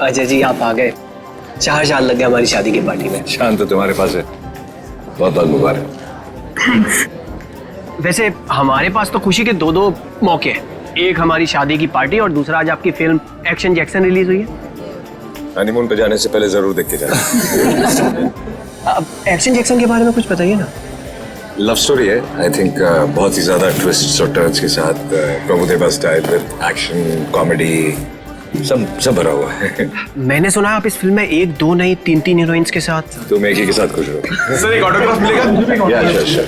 अजय जी आप आ गए। 4 साल लग गए हमारी शादी की पार्टी में। शान तो तुम्हारे पास है, बहुत बहुत मुबारक। थैंक्स। वैसे हमारे पास तो खुशी के 2 मौके हैं, एक हमारी शादी की पार्टी और दूसरा आज आपकी फिल्म एक्शन जैक्सन रिलीज हुई है। हनीमून पे जाने से पहले जरूर देख के जाना। अब एक्शन जैक्सन के बारे में कुछ बताइए ना। लव स्टोरी है, आई थिंक बहुत ही ज्यादा ट्विस्ट्स और टर्न्स के साथ, Prabhudeva style with action comedy सब भरा हुआ है। मैंने सुना है आप इस फिल्म में 1, 2 नहीं 3 हीरोइंस के साथ। तुम एक ही के साथ खुश हो। सर एक ऑटोग्राफ मिलेगा? या श्योर।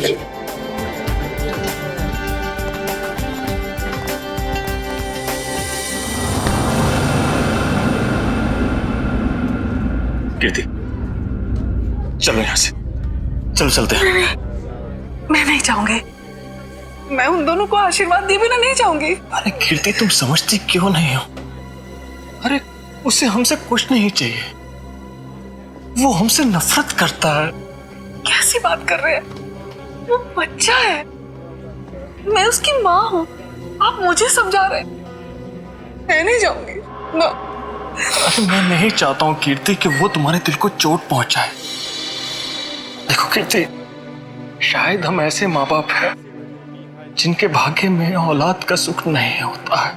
कीर्ति चलो यहाँ से, चलो चलते हैं। मैं नहीं चाहूंगी। मैं उन दोनों को आशीर्वाद दिए बिना नहीं चाहूंगी। अरे कीर्ति तुम समझती क्यों नहीं हो? अरे उसे हमसे कुछ नहीं चाहिए, वो हमसे नफरत करता है। कैसी बात कर रहे हैं? वो बच्चा है, मैं उसकी माँ हूँ। आप मुझे समझा रहे हैं। मैं नहीं जाऊंगी ना। अरे मैं नहीं चाहता हूँ कीर्ति कि वो तुम्हारे दिल को चोट पहुंचाए। देखो कीर्ति, शायद हम ऐसे माँ बाप हैं जिनके भाग्य में औलाद का सुख नहीं होता है।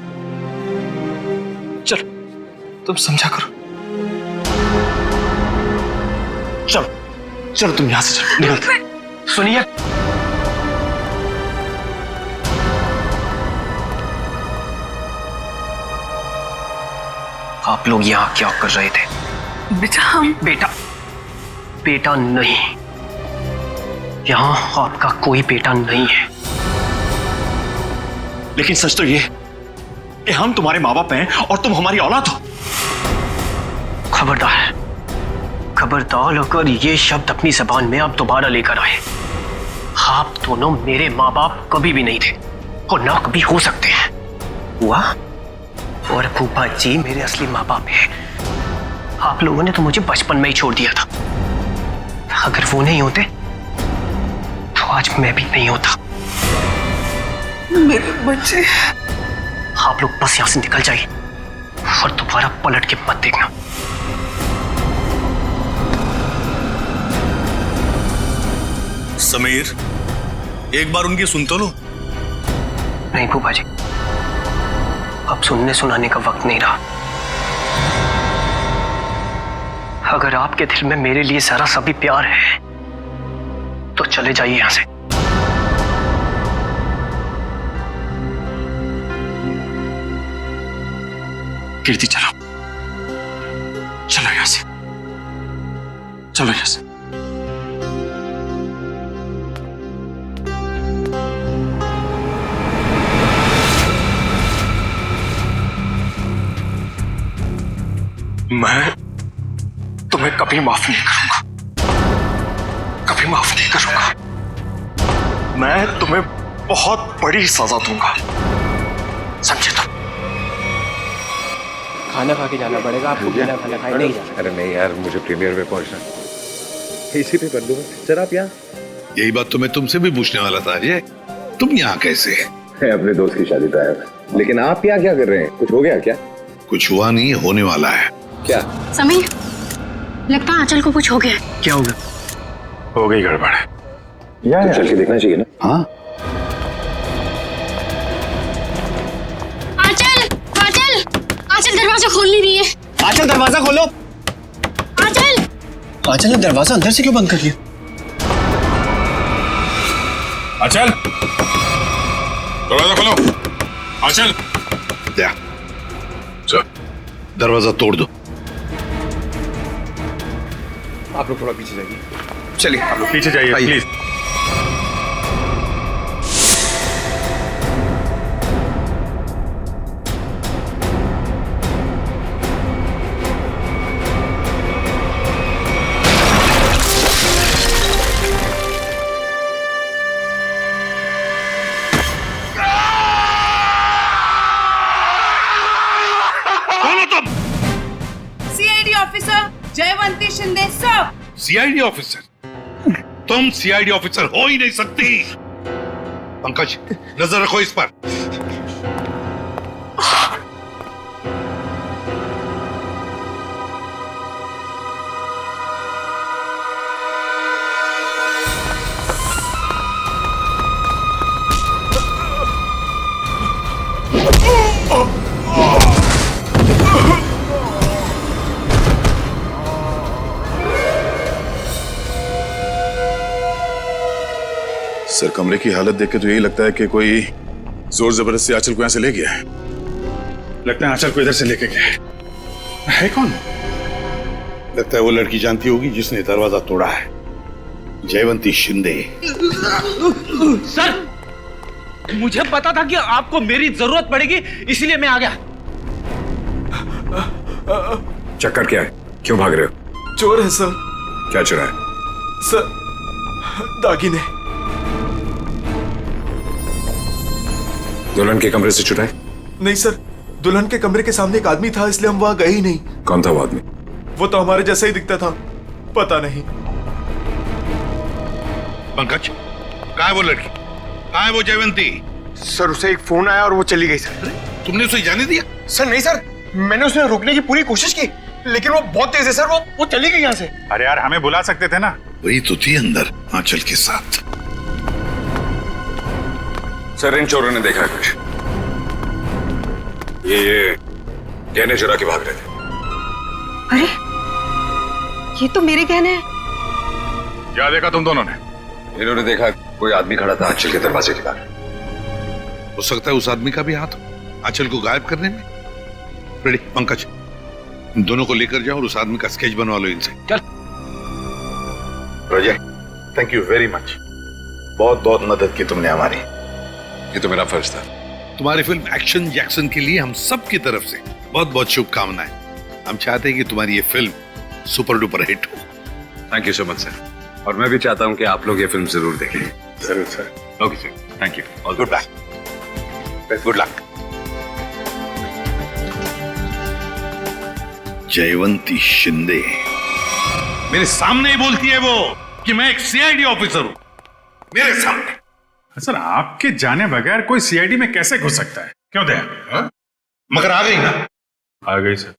चलो तुम समझा करो। चलो चलो तुम यहां से चलो, निकलते। सुनिए, आप लोग यहाँ क्या कर रहे थे? बेटा हम बेटा नहीं, यहाँ आपका कोई बेटा नहीं है। लेकिन सच तो ये कि हम तुम्हारे माँ बाप हैं और तुम हमारी औलाद हो। खबरदार होकर ये शब्द अपनी जबान में आप दोबारा लेकर आए। आप दोनों मेरे माँ बाप कभी भी नहीं थे और ना कभी हो सकते हैं। हुआ और फूफा जी मेरे असली माँ बाप हैं। आप लोगों ने तो मुझे बचपन में ही छोड़ दिया था। अगर वो नहीं होते तो आज मैं भी नहीं होता। मेरे बच्चे। आप लोग बस यहां से निकल जाइए और दोबारा पलट के मत देखना। समीर, एक बार उनकी सुन तो लो। नहीं फूफा जी, अब सुनने सुनाने का वक्त नहीं रहा। अगर आपके दिल में मेरे लिए जरा सा भी प्यार है तो चले जाइए यहां से। कीर्ति चलो, चलो यहां से, चलो यहां से। मैं तुम्हें कभी माफ नहीं करूंगा, कभी माफ नहीं करूंगा। मैं तुम्हें बहुत बड़ी सजा दूंगा, समझे तुम? खाना खा के जाना पड़ेगा आपको। बिना खाना खाए नहीं जाना। अरे नहीं यार, मुझे प्रीमियर पे पहुंचना, इसी पे कर दूंगा। सर आप यहाँ? यही बात तो मैं तुमसे भी पूछने वाला था अजय, तुम यहाँ कैसे? मैं अपने दोस्त की शादी पे आया था। लेकिन आप यहाँ क्या कर रहे हैं? कुछ हो गया क्या? कुछ हुआ नहीं, होने वाला है। क्या? समीर, लगता है आंचल को कुछ हो गया। क्या होगा? हो गई गड़बड़। तो चल के देखना चाहिए ना। हाँ आंचल दरवाजा खोल नहीं रही है। आंचल दरवाजा खोलो। आंचल ने दरवाजा अंदर से क्यों बंद कर लिया? आंचल, दरवाजा खोलो। आंचल, चल दरवाजा तोड़ दो। आप लोग थोड़ा पीछे जाइए। चलिए आप लोग पीछे जाइए please. CID officer Jaywanti Shinde sir. CID officer? तुम सीआईडी ऑफिसर हो ही नहीं सकती। पंकज, नजर रखो इस पर। सर कमरे की हालत देख के तो यही लगता है कि कोई जोर जबरदस्ती आंचल को यहां से ले गया है। लगता है आंचल को इधर से लेके गया है कौन? लगता है वो लड़की जानती होगी जिसने दरवाजा तोड़ा है, जयवंती शिंदे। सर मुझे पता था कि आपको मेरी जरूरत पड़ेगी, इसलिए मैं आ गया। चक्कर क्या है? क्यों भाग रहे हो? चोर है सर। क्या चुरा है? सर दागिने। दुल्हन के कमरे से चुराए? नहीं सर, दुल्हन के कमरे के सामने एक आदमी था, इसलिए हम वहां गए ही नहीं। कौन था वो आदमी? वो तो हमारे जैसा ही दिखता था, पता नहीं। पंकज, कहाँ है वो लड़की? कहाँ है वो जयवंती? सर उसे एक फोन आया और वो चली गई सर। तुमने उसे जाने दिया? सर नहीं सर, मैंने उसे रोकने की पूरी कोशिश की, लेकिन वो बहुत तेज है सर, वो चली गई यहाँ से। अरे यार हमें बुला सकते थे ना। वही तो थी अंदर आंचल के साथ। सर इन चोरों ने देखा है कुछ। ये गहने चुरा के भाग रहे थे। अरे ये तो मेरे गहने हैं। क्या देखा तुम दोनों ने? इन्होंने देखा कोई आदमी खड़ा था आंचल के दरवाजे के बाहर। हो सकता है उस आदमी का भी हाथ हो आंचल को गायब करने में। रेडी पंकज, इन दोनों को लेकर जाओ और उस आदमी का स्केच बनवा लो इनसे। चल। रोजे, थैंक यू वेरी मच, बहुत बहुत मदद की तुमने हमारी। ये तो मेरा फर्ज था। तुम्हारी फिल्म एक्शन जैक्सन के लिए हम सब की तरफ से बहुत बहुत शुभकामनाएं। हम चाहते हैं कि तुम्हारी ये फिल्म सुपर डुपर हिट हो। Thank you so much sir. और मैं भी चाहता हूं कि आप लोग ये फिल्म जरूर देखें। जरूर sir. Okay sir, thank you. All good bye, good luck. Jaywanti Shinde मेरे सामने ही बोलती है वो कि मैं एक सीआईडी ऑफिसर हूं, मेरे सामने। सर आपके जाने बगैर कोई सीआईडी में कैसे घुस सकता है? क्यों दया? मगर आ गई ना। आ गई sir.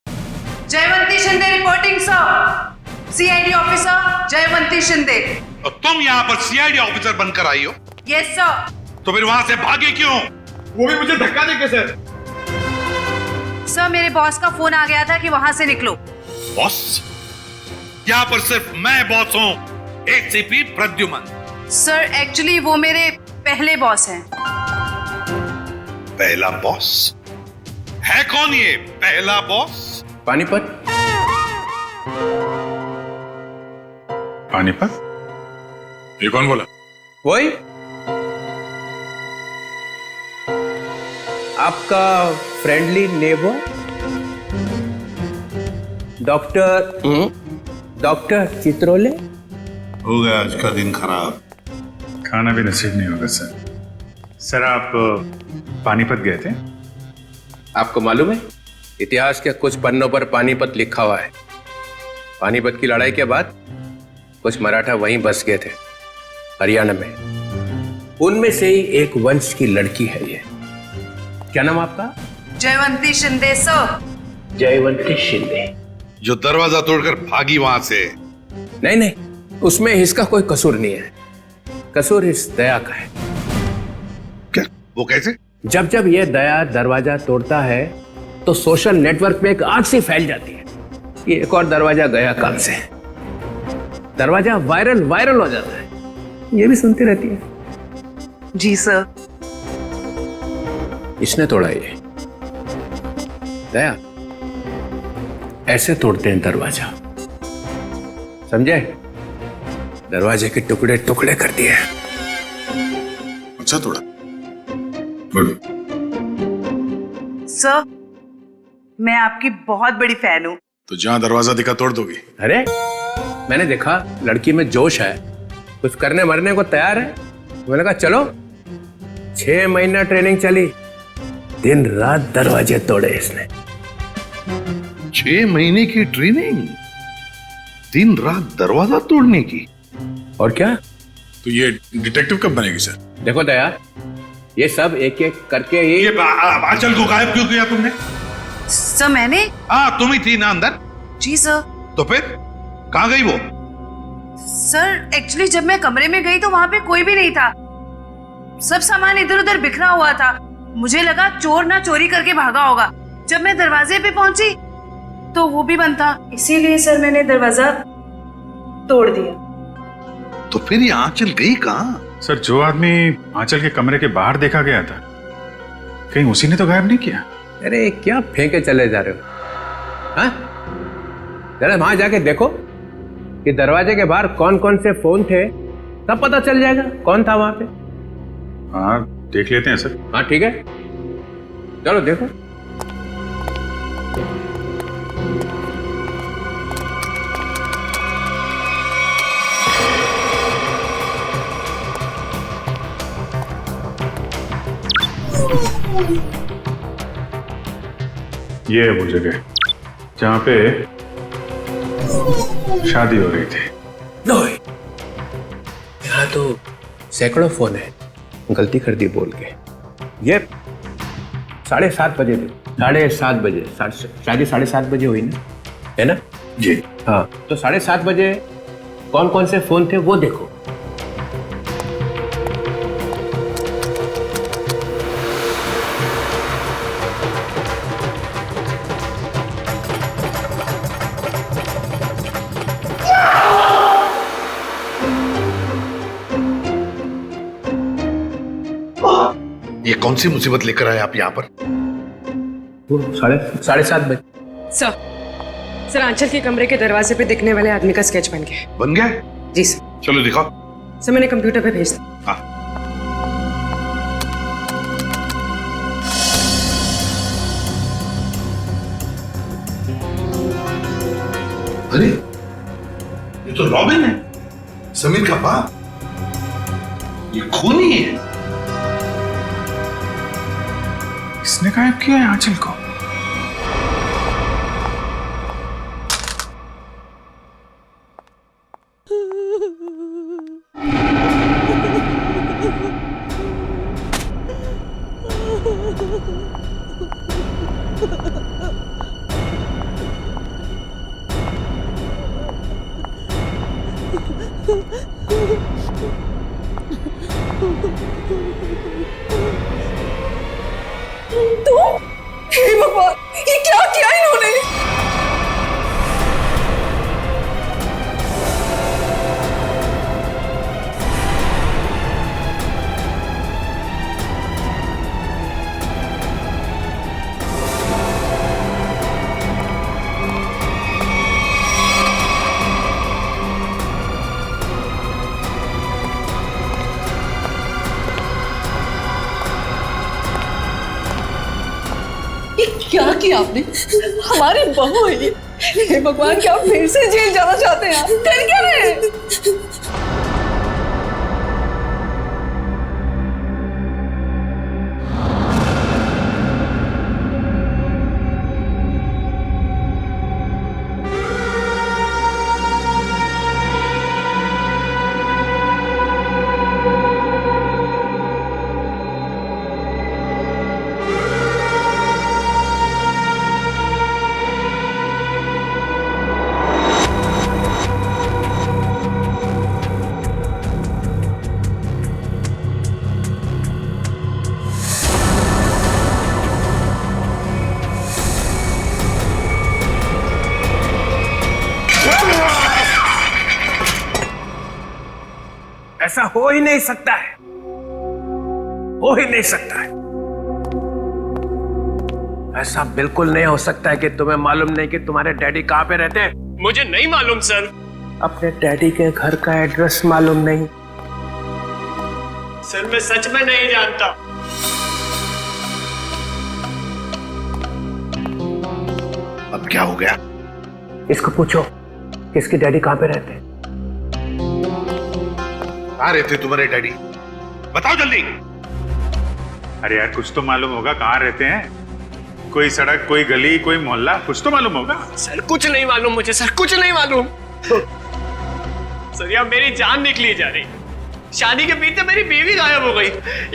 Jaywanti Shinde reporting sir. CID officer Jaywanti Shinde. और तुम यहाँ पर सीआईडी ऑफिसर बनकर आई हो? Yes sir. तो फिर वहां से भागे क्यों? वो भी मुझे धक्का देके सर। सर मेरे बॉस का फोन आ गया था कि वहां से निकलो। बॉस? यहाँ पर सिर्फ मैं बॉस हूँ, एसीपी प्रद्युमन। सर एक्चुअली वो मेरे पहले बॉस हैं। पहला बॉस है? कौन ये पहला बॉस? पानीपत। पानीपत? ये कौन बोला? वही आपका फ्रेंडली नेबर डॉक्टर चित्रोले। हो गया आज का दिन खराब। खाना भी नसीब नहीं होगा सर। सर आप पानीपत गए थे? आपको मालूम है इतिहास के कुछ पन्नों पर पानीपत लिखा हुआ है। पानीपत की लड़ाई के बाद कुछ मराठा वहीं बस गए थे हरियाणा में। उनमें से ही एक वंश की लड़की है ये। क्या नाम आपका? जयवंती शिंदे सर। जयवंती शिंदे जो दरवाजा तोड़कर भागी वहां से। नहीं नहीं, उसमें इसका कोई कसूर नहीं है। कसूर इस दया का है। क्या? वो कैसे? जब जब ये दया दरवाजा तोड़ता है तो सोशल नेटवर्क में एक आग सी फैल जाती है। ये एक और दरवाजा गया काम से, दरवाजा वायरल हो जाता है। ये भी सुनती रहती है। जी सर। इसने तोड़ा ये। दया ऐसे तोड़ते हैं दरवाजा, समझे? दरवाजे के टुकड़े टुकड़े कर दिए। अच्छा तोड़ा। गुड। सर मैं आपकी बहुत बड़ी फैन हूँ। तो जहां दरवाजा दिखा तोड़ दोगी? अरे मैंने देखा लड़की में जोश है, कुछ करने मरने को तैयार है। मैंने कहा चलो। 6 महीना ट्रेनिंग चली, दिन रात दरवाजे तोड़े इसने। 6 महीने की ट्रेनिंग, दिन रात दरवाजा तोड़ने की। और क्या? तो ये डिटेक्टिव कब बनेगी सर? देखो दया, ये सब एक एक करके ही। ये आंचल को गायब क्यों किया तुमने? सर मैंने। हाँ तुम ही थी ना अंदर? जी सर। तो फिर कहाँ गई वो? सर एक्चुअली जब मैं कमरे में गई तो वहां पे कोई भी नहीं था। सब सामान इधर उधर बिखरा हुआ था। मुझे लगा चोर ना चोरी करके भागा होगा। जब मैं दरवाजे पे पहुंची तो वो भी बंद था, इसीलिए सर मैंने दरवाजा तोड़ दिया। तो फिर ये आंचल गई कहाँ? सर, जो आदमी आंचल के कमरे के बाहर देखा गया था, कहीं उसी ने तो गायब नहीं किया? अरे क्या फेंके चले जा रहे हो? हाँ, जरा वहां जाके देखो कि दरवाजे के बाहर कौन कौन से फोन थे, तब पता चल जाएगा कौन था वहां पे। हाँ, देख लेते हैं सर। हाँ ठीक है, चलो देखो। ये है वो जगह जहां पे शादी हो रही थी। यहाँ तो सैकड़ों फोन है, गलती कर दी बोल के। ये 7:30 बजे थे, 7:30 बजे, शादी 7:30 बजे हुई ना, है ना जी? हाँ, तो 7:30 बजे कौन कौन से फोन थे वो देखो। ये कौन सी मुसीबत लेकर आए आप यहाँ पर? वो 7:30 बजे। सर आंचल के कमरे के दरवाजे पे दिखने वाले आदमी का स्केच बन गया। बन गया? जी सर। चलो दिखाओ। सर मैंने कंप्यूटर पे भेज दिया। हाँ। अरे ये तो रॉबिन है, समीर का बाप। ये खूनी है। किसने गायब किया है आंचल को? हे भगवान, ये क्या किया इन्होंने? क्या किया आपने? हमारी बहू है ये। हे भगवान, क्या आप फिर से जेल जाना चाहते हैं? आप डर क्या रहे हैं? ऐसा हो ही नहीं सकता है, हो ही नहीं सकता है। ऐसा बिल्कुल नहीं हो सकता है कि तुम्हें मालूम नहीं कि तुम्हारे डैडी कहां पे रहते हैं। मुझे नहीं मालूम सर। अपने डैडी के घर का एड्रेस मालूम नहीं? सर मैं सच में नहीं जानता। अब क्या हो गया? इसको पूछो कि इसके डैडी कहां पे रहते हैं। कहाँ रहते तुम्हारे डैडी? बताओ जल्दी। अरे यार, कुछ तो मालूम होगा कहाँ रहते हैं। कोई सड़क, कोई गली, कोई मोहल्ला, कुछ तो मालूम होगा। सर कुछ नहीं मालूम मुझे, सर कुछ नहीं मालूम। सर यार मेरी जान निकली जा रही। शादी के बीते मेरी बीवी गायब हो गई।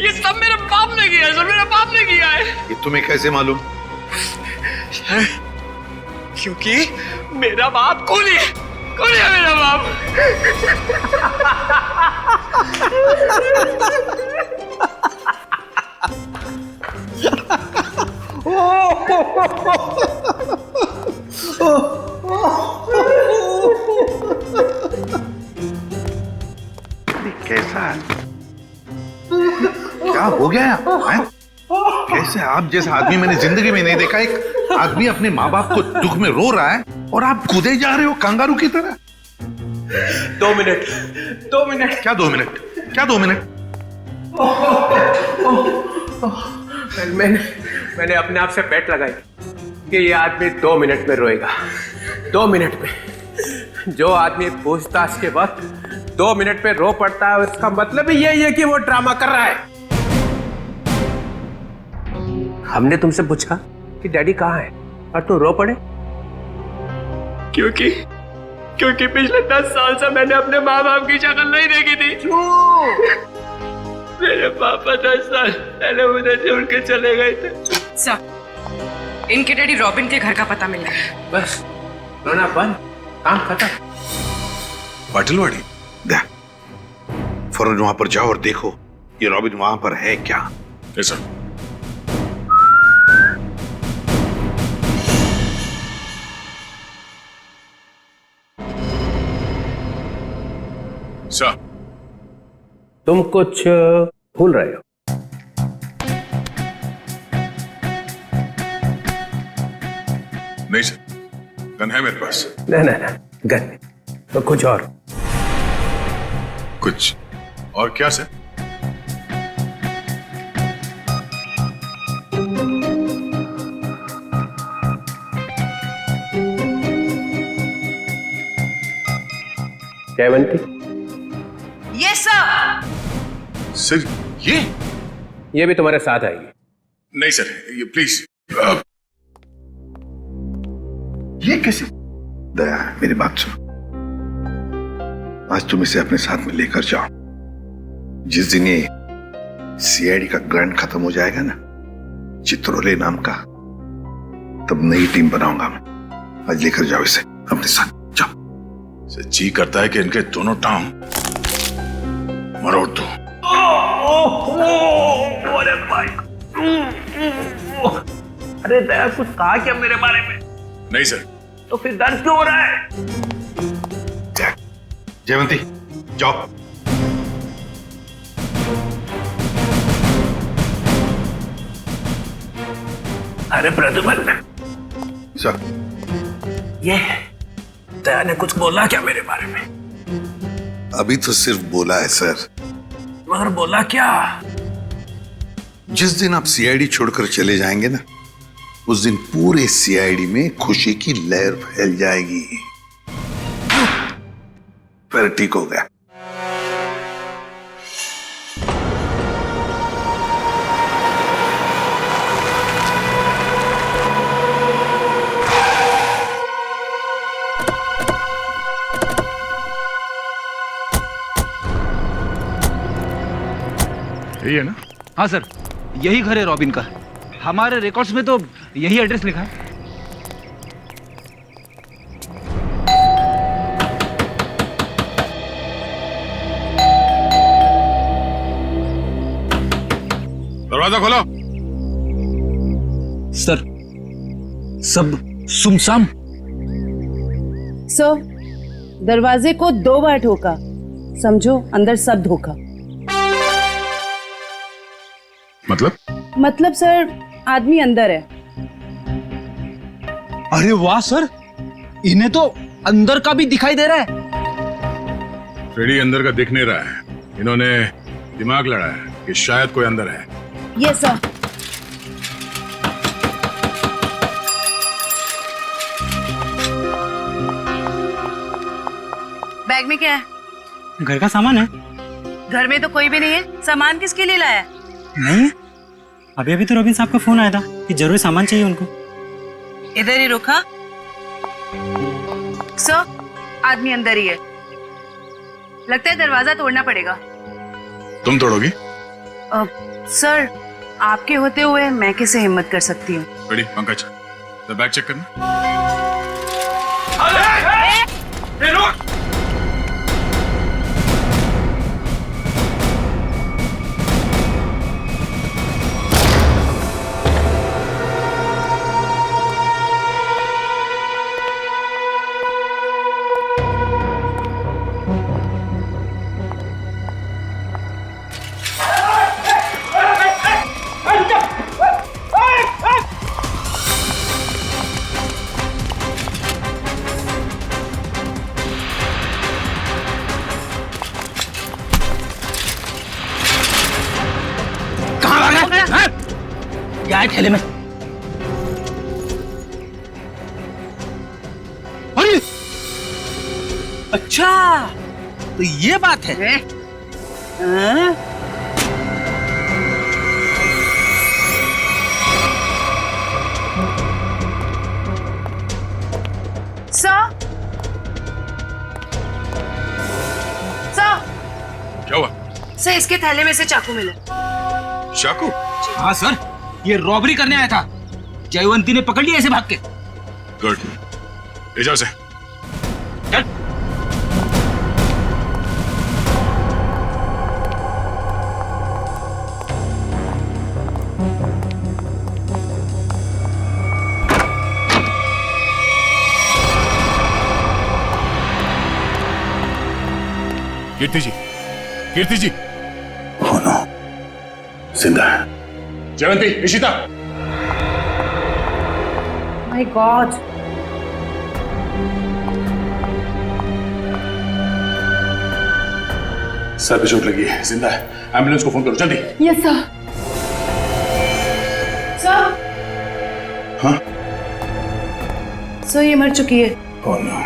ये सब मेरे बाप ने किया है सर, मेरे बाप ने किया है। ये तुम्हें कैसे मालूम? क्योंकि मेरा बाप कूली है, कूली है मेरा बाप। कैसा हो गया है? कैसे आप जैसा आदमी मैंने जिंदगी में नहीं देखा। एक आदमी अपने माँ बाप को दुख में रो रहा है और आप कूदे जा रहे हो कांगारू की तरह। 2 मिनट 2 मिनट। क्या 2 मिनट? क्या 2 मिनट? मैंने अपने आप से बेट लगाई कि ये आदमी 2 मिनट में रोएगा। 2 मिनट में। जो आदमी पूछताछ के वक्त 2 मिनट पे रो पड़ता है, उसका मतलब ही यही है कि वो ड्रामा कर रहा है। हमने तुमसे पूछा कि डैडी कहाँ है और तुम रो पड़े क्योंकि पिछले 10 साल से मैंने अपने माँ बाप की शक्ल नहीं देखी थी। मेरे पापा 10 साल पहले उधर से उड़ के चले गए थे। सर, इनके डैडी रॉबिन के घर का पता मिल गया। बस रोना बंद, काम खत्म। पाटिलवाड़ी फौरन वहां पर जाओ और देखो ये रॉबिन वहां पर है क्या। सर सर, तुम कुछ भूल रहे हो। नहीं सर, गन है मेरे पास। नहीं गन तो कुछ और। कुछ और क्या sir? Jaywanti. Yes sir. Sir ये भी तुम्हारे साथ आएगी। नहीं सर, ये प्लीज। ये कैसे? दया, मेरी बात सुनो। आज तुम इसे अपने साथ में लेकर जाओ। जिस दिन ये सीआईडी का ग्रांट खत्म हो जाएगा ना, चित्रोले नाम का, तब नई टीम बनाऊंगा मैं। आज लेकर जाओ इसे अपने साथ, जाओ। जी करता है कि इनके दोनों टांग मरोड़ दो। अरे भाई, अरे दया कुछ कहा क्या मेरे बारे में? नहीं सर। तो फिर दर्द क्यों हो रहा है? जयवंती जाओ। अरे प्रद्युमन सर, ये दया ने कुछ बोला क्या मेरे बारे में? अभी तो सिर्फ बोला है सर। मगर बोला क्या? जिस दिन आप सीआईडी छोड़कर चले जाएंगे ना, उस दिन पूरे सीआईडी में खुशी की लहर फैल जाएगी। फिर ठीक हो गया। यही है ना? हाँ सर, यही घर है रॉबिन का। हमारे रिकॉर्ड्स में तो यही एड्रेस लिखा है। दरवाजा खोलो। सर, सब सुमसाम। सर, दरवाजे को 2 बार ठोका, समझो अंदर सब धोखा। मतलब सर, आदमी अंदर है। अरे वाह सर, इन्हें तो अंदर का भी दिखाई दे रहा है। फ्रेडी अंदर का दिख नहीं रहा है। इन्होंने दिमाग लड़ा है कि शायद कोई अंदर है। Yes sir. बैग में क्या है? घर का सामान है। घर में तो कोई भी नहीं है, सामान किसके लिए लाया? नहीं, अभी तो रॉबिन साहब का फोन आया था कि जरूरी सामान चाहिए उनको। इधर ही रुका। सर, आदमी अंदर ही है। लगता है दरवाजा तोड़ना पड़ेगा। तुम तोड़ोगी? सर, आपके होते हुए मैं कैसे हिम्मत कर सकती हूँ? फ्रेडी, पंकज, बैग चेक करना। है थैले में? अरे अच्छा, तो ये बात है। क्या हुआ? सर, इसके थैले में से चाकू मिला। चाकू? हाँ सर, ये रॉबरी करने आया था। जयवंती ने पकड़ लिया इसे भाग के। गुड, ले जाओ इसे। चल। कीर्ति जी, कीर्ति जी। Oh no, जिंदा है। Jaywanti, Ishita. My god. Sir पे चोट लगी है, जिंदा है। एम्बुलेंस को फोन करो जल्दी। Yes sir. सर। हाँ? सर, ये मर चुकी है। Oh no.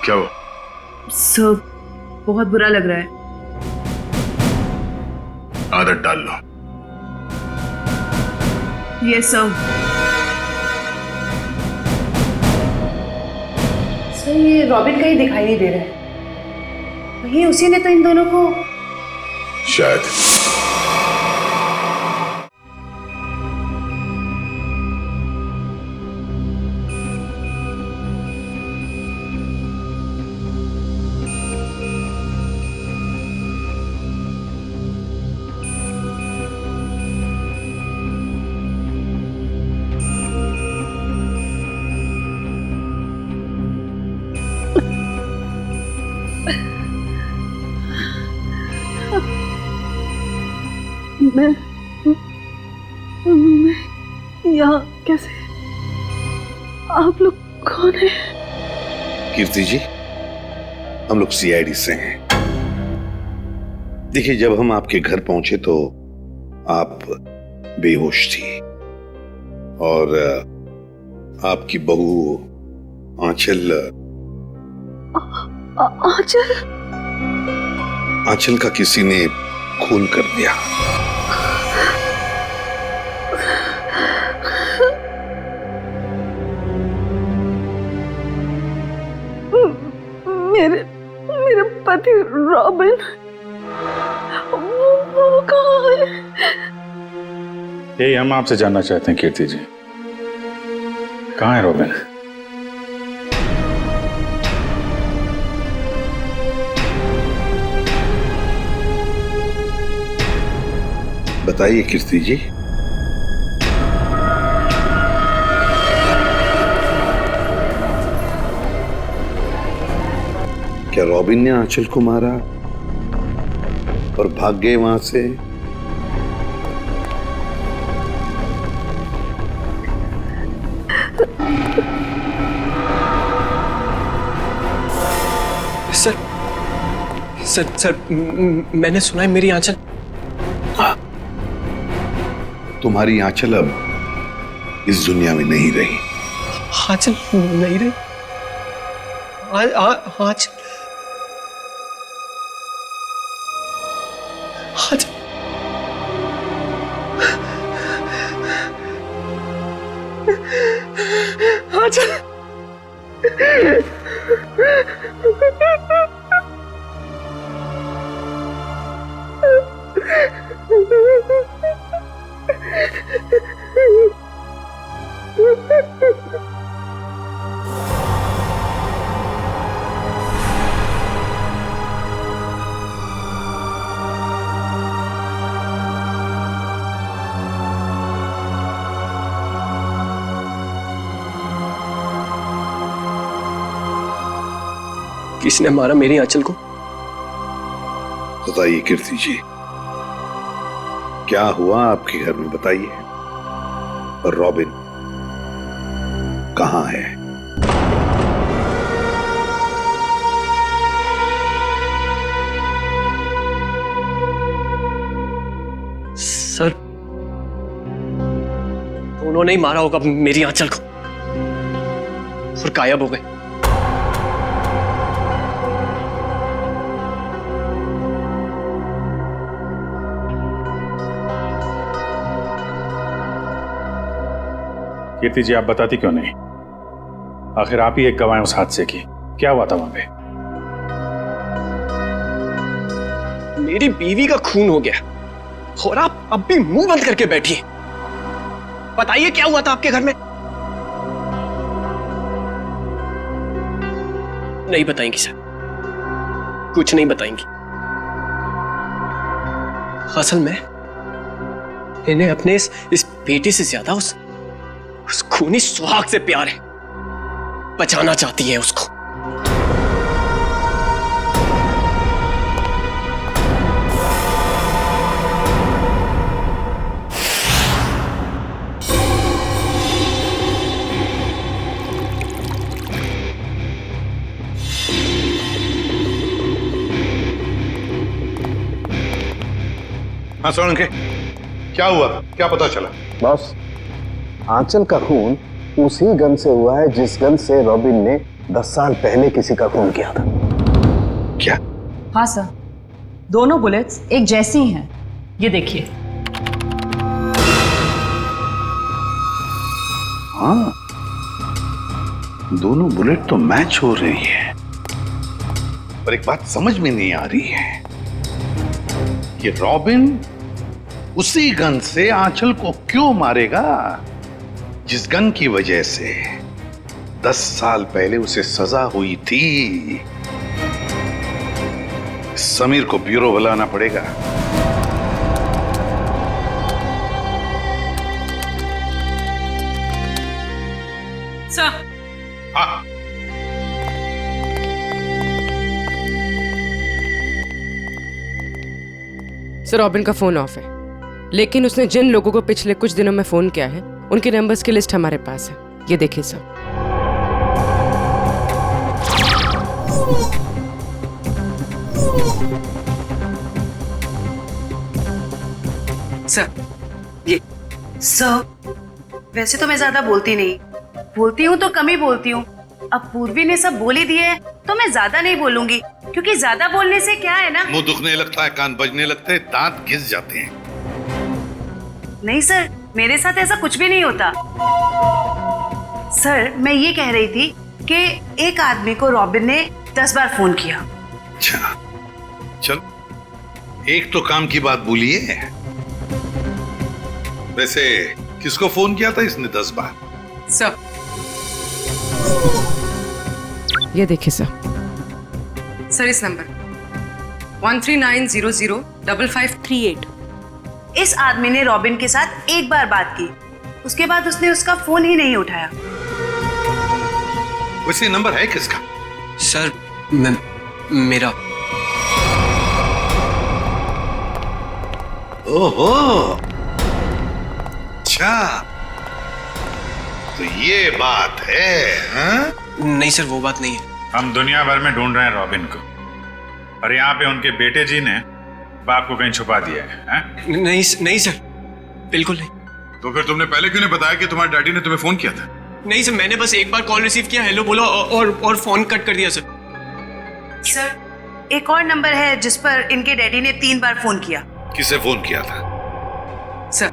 क्या हुआ? सर, बहुत बुरा लग रहा है। आदत डाल लो। Yes sir. सर, ये रॉबिन का ही दिखाई नहीं दे रहा है। वही उसी ने तो इन दोनों को शायद। मैं यहाँ कैसे? आप लोग कौन हैं? कीर्ति जी, हम लोग सीआईडी से हैं। देखिए, जब हम आपके घर पहुंचे तो आप बेहोश थी और आपकी बहू आंचल आंचल का किसी ने खून कर दिया। मेरे पति रॉबिन, वो कहाँ है? यही हम आपसे जानना चाहते हैं कीर्ति जी, कहाँ है रॉबिन? बताइए कीर्ति जी। क्या रॉबिन ने आंचल को मारा और भाग गए वहां से? सर सर सर मैंने सुना है मेरी आंचल। तुम्हारी आंचल अब इस दुनिया में नहीं रही। आंचल नहीं रही? आंचल किसने मारा मेरी आंचल को? बताइए कीर्ति जी, क्या हुआ आपके घर में? बताइए। और रॉबिन कहाँ है? सर, उन्होंने ही मारा होगा मेरी आंचल को और गायब हो गए। कीर्ति जी, आप बताती क्यों नहीं? आखिर आप ही एक गवाह हैं उस हादसे की। क्या हुआ था वहां पे? मेरी बीवी का खून हो गया और आप अब भी मुंह बंद करके बैठी हैं। बताइए क्या हुआ था आपके घर में? नहीं बताएंगी सर, कुछ नहीं बताएंगी। असल में इन्हें अपने इस बेटे से ज्यादा उस खूनी सुहाग से प्यार है। बचाना चाहती है उसको। हाँ सोलंकी, क्या हुआ? क्या पता चला? बॉस, आंचल का खून उसी गन से हुआ है जिस गन से रॉबिन ने 10 साल पहले किसी का खून किया था। क्या? हाँ सर, दोनों बुलेट्स एक जैसी ही हैं। ये देखिए। हाँ, दोनों बुलेट तो मैच हो रही है, पर एक बात समझ में नहीं आ रही है कि रॉबिन उसी गन से आंचल को क्यों मारेगा जिस गन की वजह से 10 साल पहले उसे सजा हुई थी। समीर को ब्यूरो बुलाना पड़ेगा। सर। हाँ। सर, रॉबिन का फोन ऑफ है, लेकिन उसने जिन लोगों को पिछले कुछ दिनों में फोन किया है उनके नंबर्स की लिस्ट हमारे पास है। ये देखिए सर। सर, ये सर, वैसे तो मैं ज्यादा बोलती नहीं, बोलती हूँ तो कम ही बोलती हूँ। अब पूर्वी ने सब बोल ही दिए है तो मैं ज्यादा नहीं बोलूंगी, क्योंकि ज्यादा बोलने से क्या है ना, मुंह दुखने लगता है, कान बजने लगते हैं, दांत घिस जाते हैं। नहीं सर, मेरे साथ ऐसा कुछ भी नहीं होता। सर, मैं ये कह रही थी कि एक आदमी को रॉबिन ने 10 बार फोन किया। अच्छा, चल एक तो काम की बात बोलिए। वैसे किसको फोन किया था इसने 10 बार? सर, ये देखिए सर। सर, इस नंबर 13900558। इस आदमी ने रॉबिन के साथ एक बार बात की, उसके बाद उसने उसका फोन ही नहीं उठाया। वैसे नंबर है किसका? सर, मेरा। ओहो, अच्छा, तो ये बात है? हाँ? नहीं सर, वो बात नहीं है। हम दुनिया भर में ढूंढ रहे हैं रॉबिन को, और यहाँ पे उनके बेटे जी ने बाप को कहीं छुपा दिया है। नहीं सर, बिल्कुल नहीं। तो फिर तुमने पहले क्यों नहीं बताया कि तुम्हारे डैडी ने तुम्हें फोन किया था? नहीं सर, मैंने बस एक बार कॉल रिसीव किया, हेलो बोला और फोन कट कर दिया सर। सर, एक और नंबर है जिस पर इनके डैडी ने 3 बार फोन किया। किसे फोन किया था? Sir,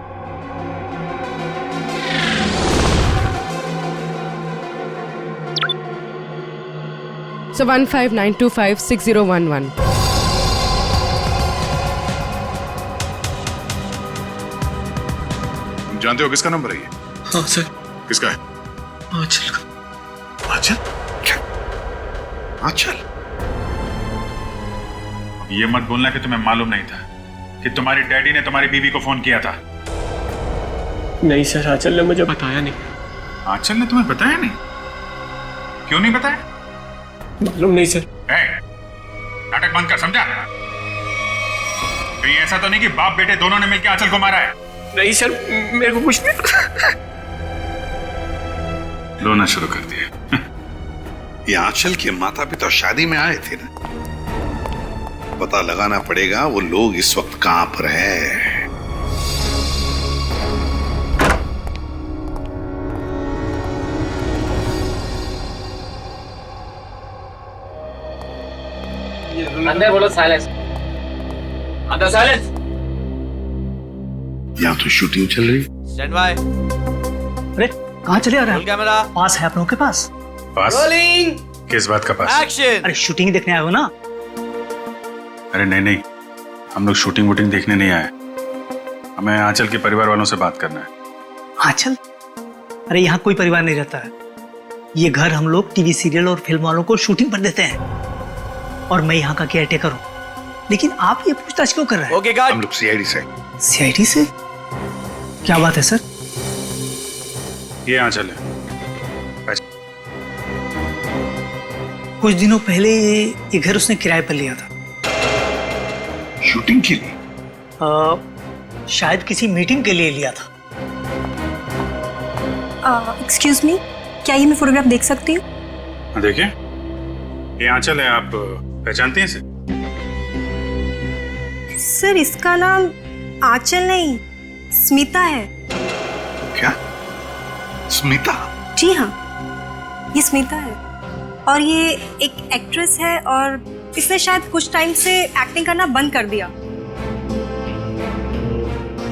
So 1592560111। जानते हो किसका नंबर है ये? हाँ सर। किसका है? आंचल का। आंचल? क्या? आंचल? ये मत बोलना कि तुम्हें मालूम नहीं था कि तुम्हारी डैडी ने तुम्हारी बीवी को फोन किया था। नहीं सर, आंचल ने मुझे बताया नहीं। आंचल ने तुम्हें बताया नहीं? क्यों नहीं बताया? मालूम नहीं सर। नाटक बंद कर, समझा? कहीं ऐसा तो नहीं कि बाप बेटे दोनों ने मिलकर आंचल को मारा है? नहीं सर, मेरे को कुछ नहीं। रोना शुरू कर दिया। ये आंचल के माता पिता शादी में आए थे ना, पता लगाना पड़ेगा वो लोग इस वक्त कहां पर है। अंदर बोलो साइलेंस, अंदर साइलेंस। यहाँ तो शूटिंग चल रही। Stand by. अरे कहाँ चले आ रहे हैं? कैमरा पास है आप लोगों के पास? रोलिंग। किस बात का पास? एक्शन। अरे शूटिंग देखने आए हो ना? अरे नहीं, हम लोग शूटिंग वूटिंग देखने नहीं आए, हमें आंचल के परिवार वालों से बात करना है। आंचल? अरे यहाँ कोई परिवार नहीं रहता है। ये घर हम लोग टीवी सीरियल और फिल्म वालों को शूटिंग पर देते हैं, और मैं यहाँ का केयरटेकर हूँ। लेकिन आप ये पूछताछ क्यों कर रहे हैं? Okay guard. हम लोग सीआईडी से। सीआईडी से? क्या बात है सर? ये आंचल है। कुछ दिनों पहले ये घर उसने किराए पर लिया था। शूटिंग के लिए? शायद किसी मीटिंग के लिए लिया था। एक्सक्यूज मी, क्या ये मैं फोटोग्राफ देख सकती हूँ? देखिए, ये आंचल है, आप पहचानती हैं इसे? सर इसका नाम आंचल नहीं, स्मिता है। क्या? स्मिता? जी हाँ, ये स्मिता है, और ये एक एक्ट्रेस है, और इसने शायद कुछ टाइम से एक्टिंग करना बंद कर दिया।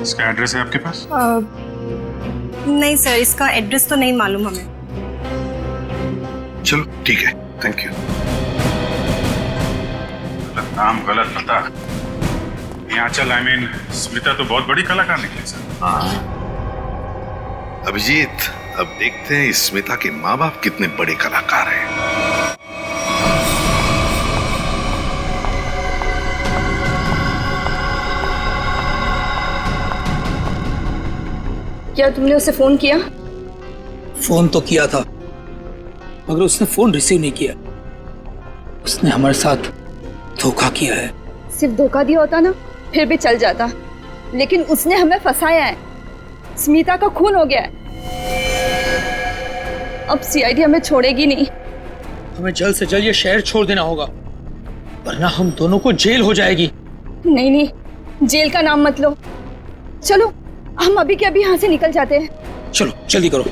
इसका एड्रेस है आपके पास? नहीं सर, इसका एड्रेस तो नहीं मालूम हमें। चलो ठीक है, थैंक यू। गलत नाम, गलत पता। ये आंचल, आई मीन स्मिता तो बहुत बड़ी कलाकार निकली सर। हाँ अभिजीत, अब देखते हैं इस स्मिता के माँ बाप कितने बड़े कलाकार हैं। क्या तुमने उसे फोन किया? फोन तो किया था, मगर उसने फोन रिसीव नहीं किया। उसने हमारे साथ धोखा किया है। सिर्फ धोखा दिया होता ना फिर भी चल जाता, लेकिन उसने हमें फंसाया है। स्मिता का खून हो गया है। अब सीआईडी हमें छोड़ेगी नहीं। हमें जल्द से जल्द ये शहर छोड़ देना होगा, वरना हम दोनों को जेल हो जाएगी। नहीं नहीं, जेल का नाम मत लो। चलो हम अभी के अभी यहाँ से निकल जाते हैं। चलो जल्दी करो।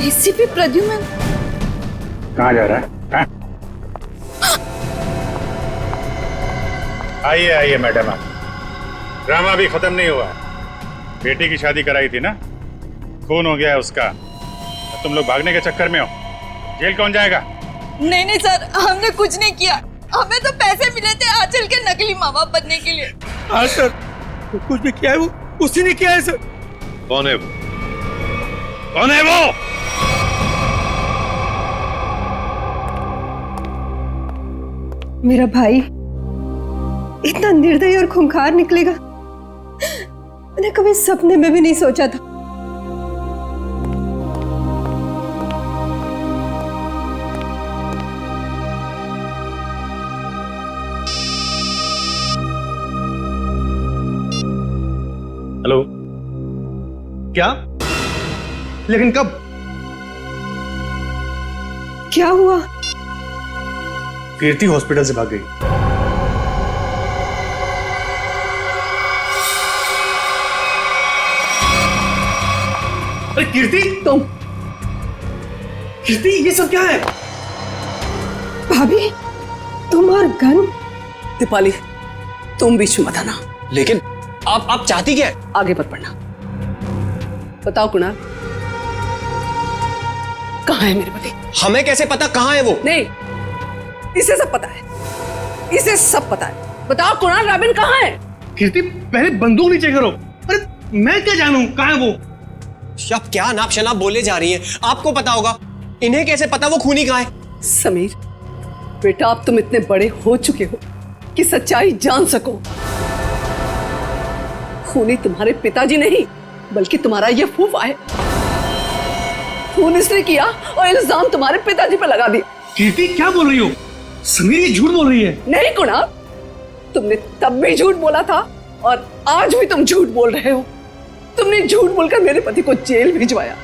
एसीपी प्रद्युमन कहाँ जा रहा है? आइए आइए मैडम, आप ड्रामा अभी खत्म नहीं हुआ। बेटी की शादी कराई थी ना, खून हो गया है उसका, तुम लोग भागने के चक्कर में हो। जेल कौन जाएगा? नहीं नहीं सर, हमने कुछ नहीं किया। हमें तो पैसे मिले थे आंचल के नकली माँ बाप बनने के लिए। हाँ सर, कुछ भी किया है वो उसी ने किया है सर। कौन है वो? कौन है वो? मेरा भाई इतना निर्दयी और खूंखार निकलेगा, मैंने कभी सपने में भी नहीं सोचा था। हेलो, क्या? लेकिन कब? क्या हुआ? कीर्ति हॉस्पिटल से भाग गई। अरे कीर्ति, तुम? कीर्ति, ये सब क्या है? भाभी, तुम और गन? दीपाली, तुम बीच में मत आना। लेकिन आप चाहती क्या है? आगे मत बढ़ना। बताओ कुणाल, कहाँ है मेरे पति? हमें कैसे पता कहाँ है वो? नहीं, इसे सब पता है, इसे सब पता है। बताओ कुणाल, रॉबिन कहाँ है? कीर्ति, पहले बंदूक नीचे करो। अरे मैं क्या जानूं कहाँ है वो? आप क्या नाप शनाप बोले जा रही हैं? आपको पता होगा, इन्हें कैसे पता वो खूनी कहाँ है? समीर बेटा, अब तुम इतने बड़े हो चुके हो कि सच्चाई जान सको। खूनी तुम्हारे पिताजी नहीं, बल्कि तुम्हारा ये फूफा है। खून इसने किया और इल्जाम तुम्हारे पिताजी पर लगा दिया। कीर्ति, क्या बोल रही हो? समीर ये झूठ बोल रही है। नहीं कुणाल, तुमने तब भी झूठ बोला था और आज भी तुम झूठ बोल रहे हो। तुमने झूठ बोलकर मेरे पति को जेल भिजवाया,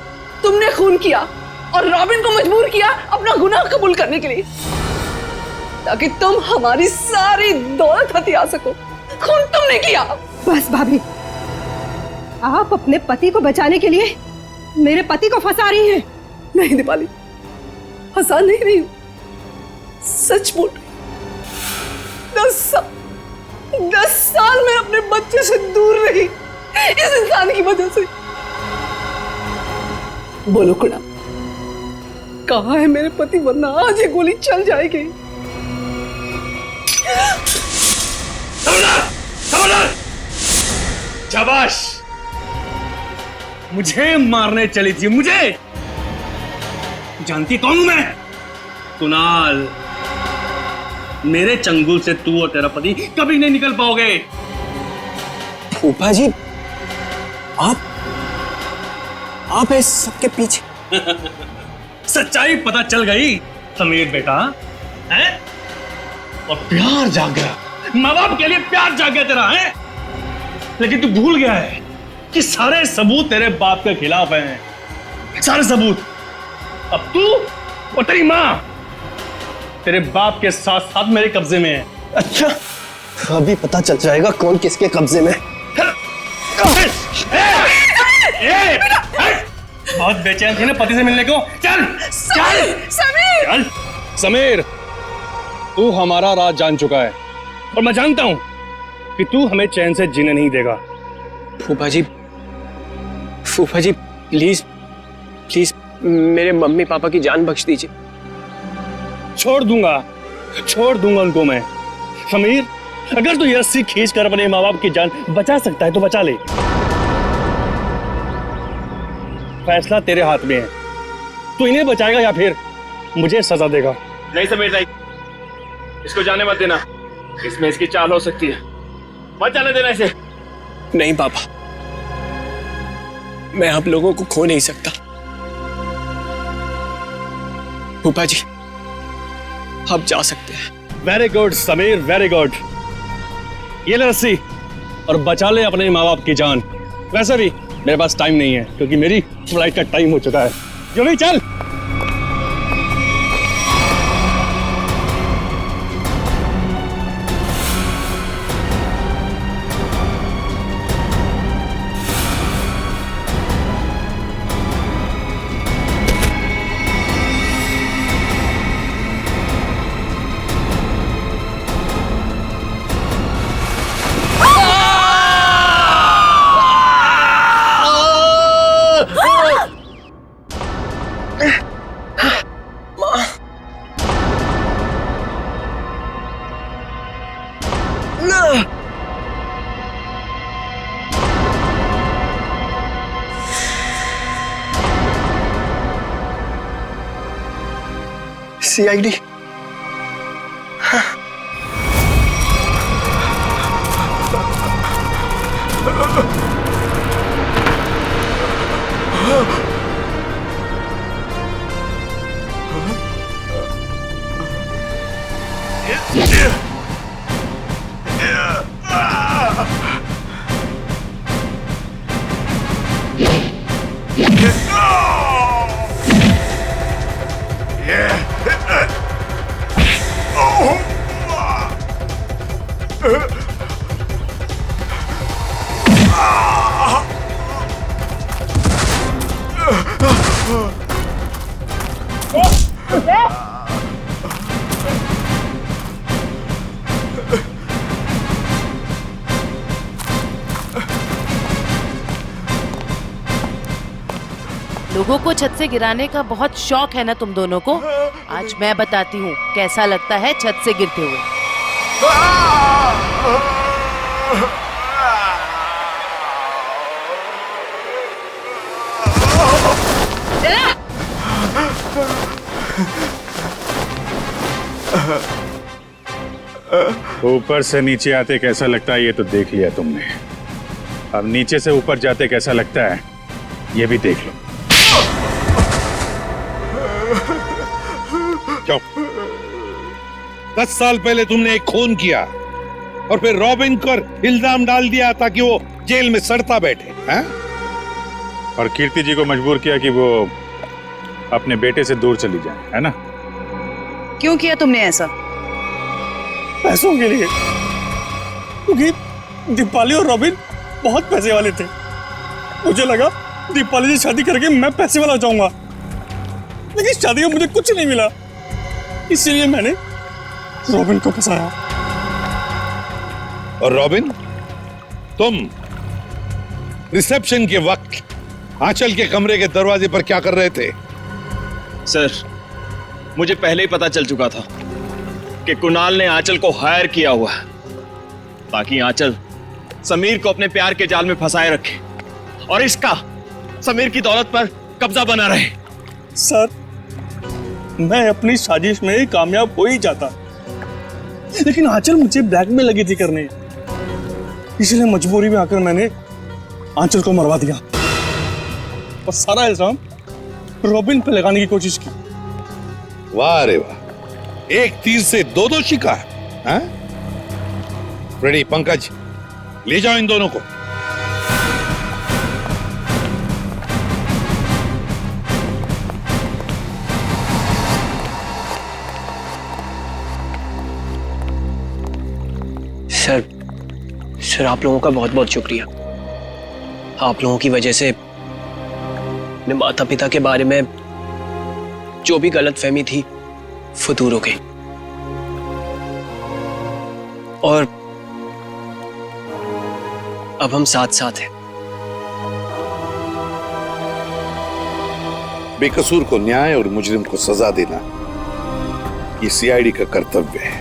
तुमने खून किया और रॉबिन को मजबूर किया अपना गुनाह कबूल करने के लिए, ताकि तुम हमारी सारी दौलत हथिया सको। खून तुमने किया। बस भाभी, आप अपने पति को बचाने के लिए मेरे पति को फंसा रही हैं। नहीं दीपाली, फंसा नहीं रही हूं, सच बोल रही। 10 साल में अपने बच्चे से दूर रही इस इंसान की वजह से। बोलो कुणाल, कहाँ है मेरे पति, वरना आज ये गोली चल जाएगी। शाबाश, मुझे मारने चली थी, मुझे। जानती कौन हूं मैं? कुणाल। मेरे चंगुल से तू और तेरा पति कभी नहीं निकल पाओगे। फूफा जी, आप इस सबके पीछे। सच्चाई पता चल गई समीर बेटा, है? और प्यार जाग गया, माँ बाप के लिए प्यार जाग गया तेरा, है? लेकिन तू भूल गया है कि सारे सबूत तेरे बाप के खिलाफ हैं, सारे सबूत। अब तू और तेरी माँ तेरे बाप के साथ साथ मेरे कब्जे में है। अच्छा, अभी पता चल जाएगा कौन किसके कब्जे में। बहुत बेचैन थी ना पति से मिलने को। चल चल समीर, चल समीर, तू हमारा राज जान चुका है और मैं जानता हूं कि तू हमें चैन से जीने नहीं देगा। फूफा जी प्लीज प्लीज मेरे मम्मी पापा की जान बख्श दीजिए। छोड़ दूंगा उनको मैं। समीर, अगर तू ये रस्सी खींच कर अपने माँ बाप की जान बचा सकता है तो बचा ले। फैसला तेरे हाथ में है, तू इन्हें बचाएगा या फिर मुझे सजा देगा। नहीं समीर नहीं, इसको जाने मत देना, इसमें इसकी चाल हो सकती है, मत जाने देना इसे। नहीं पापा, मैं आप लोगों को खो नहीं सकता। फूफा जी, आप जा सकते हैं। Very good Sameer, very good. ये ले रस्सी और बचा ले अपने माँ बाप की जान। वैसे भी मेरे पास टाइम नहीं है क्योंकि मेरी फ्लाइट का टाइम हो चुका है। जल्दी चल। CID। लोगों को छत से गिराने का बहुत शौक है ना तुम दोनों को। आज मैं बताती हूँ कैसा लगता है छत से गिरते हुए। ऊपर से नीचे आते कैसा लगता है ये तो देख लिया तुमने, अब नीचे से ऊपर जाते कैसा लगता है ये भी देख लो। चुप। 10 साल पहले तुमने एक खून किया और फिर रॉबिन पर इल्जाम डाल दिया ताकि वो जेल में सड़ता बैठे, हैं? और कीर्ति जी को मजबूर किया कि वो अपने बेटे से दूर चली जाए, है ना? क्यों किया तुमने ऐसा? पैसों के लिए, क्योंकि दीपाली और रॉबिन बहुत पैसे वाले थे। मुझे लगा दीपाली से शादी करके मैं पैसे वाला हो जाऊंगा, लेकिन शादी में मुझे कुछ नहीं मिला, इसलिए मैंने रॉबिन को फंसाया। और रॉबिन, तुम रिसेप्शन के वक्त आंचल के कमरे के दरवाजे पर क्या कर रहे थे? सर, मुझे पहले ही पता चल चुका था कि कुणाल ने आंचल को हायर किया हुआ है ताकि आंचल समीर को अपने प्यार के जाल में फंसाए रखे और इसका समीर की दौलत पर कब्जा बना रहे। सर, मैं अपनी साजिश में कामयाब हो ही जाता, लेकिन आंचल मुझे ब्लैकमेल लगी थी करने, इसलिए मजबूरी में आकर मैंने आंचल को मरवा दिया और सारा इल्जाम रॉबिन पे लगाने की कोशिश की। वाह रे वाह, एक तीर से दो शिकार। हाँ? रेडी पंकज, ले जाओ इन दोनों को। सर आप लोगों का बहुत बहुत शुक्रिया। आप लोगों की वजह से अपने माता पिता के बारे में जो भी गलतफहमी थी वो दूर हो गई, और अब हम साथ साथ हैं। बेकसूर को न्याय और मुजरिम को सजा देना ये सीआईडी का कर्तव्य है।